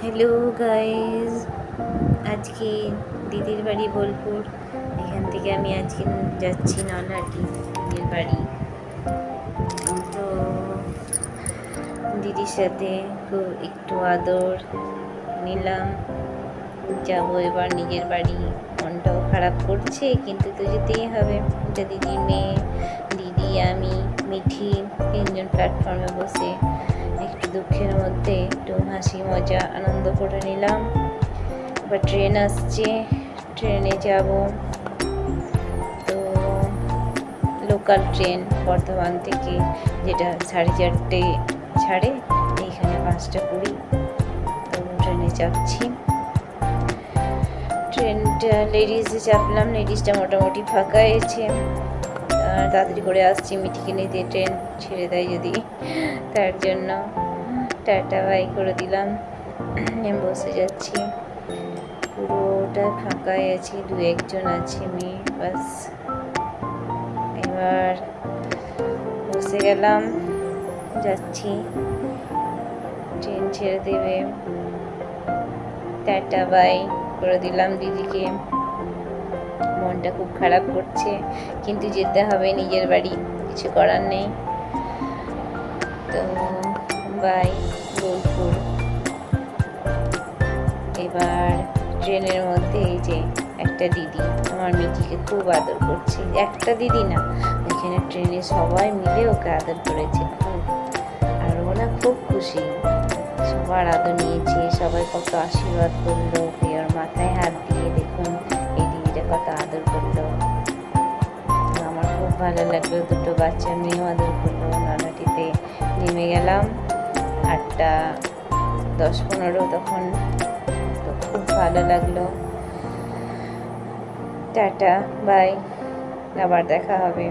Hello guys, আজকে দিদির বাড়ি বোলপুর। এখান থেকে আমি আজকে যাচ্ছি নলহাটি দিদির বাড়ি। তো দিদির সাথে খুব একটু আদর নিলাম, যাবো এবার নিজের বাড়ি। মনটাও খারাপ করছে, কিন্তু তো যেতেই হবে। এটা দিদির মেয়ে, দিদি, আমি, মিঠি তিনজন প্ল্যাটফর্মে বসে একটু দুঃখের মধ্যে একটু হাসি মজা আনন্দ করে নিলাম। এবার ট্রেন আসছে, ট্রেনে যাব। তো লোকাল ট্রেন বর্ধমান থেকে, যেটা 4:30 ছাড়ে, এইখানে 5:20। তো ট্রেনে চাপছি। ট্রেনটা লেডিসে চাপলাম, লেডিসটা মোটামুটি ফাঁকা হয়েছে। তাড়াতাড়ি করে আসছি, মিঠিকে নিতে ট্রেন ছেড়ে দেয় যদি, তার জন্য টাটা বাই করে দিলাম। বসে যাচ্ছি, পুরোটা ফাঁকাই আছে, 2-1 জন আছে মেয়ে, বাস। এবার বসে গেলাম, যাচ্ছি, ট্রেন ছেড়ে দেবে। টাটা বাই করে দিলাম দিদিকে। মনটা খুব খারাপ করছে, কিন্তু যেতে হবে নিজের বাড়ি, কিছু করার নেই। তো বাই বোলপুর। এবার ট্রেনের মধ্যে এই যে একটা দিদি আমার মিঠিকে খুব আদর করছে। একটা দিদি না, এখানে ট্রেনে সবাই মিলে ওকে আদর করেছে খুব। আর ও না খুব খুশি, সবার আদর নিয়েছে, সবাই কত আশীর্বাদ করলো, ওর মাথায় হাত দিয়ে দেখুন এই দিদিটা কত আদর করলো। আমার খুব ভালো লাগলো, দুটো বাচ্চা মেয়েও আদর করলো। নলহাটিতে নেমে গেলাম 8:10-15 তখন। তো খুব ভালো লাগলো। টাটা বাই, আবার দেখা হবে।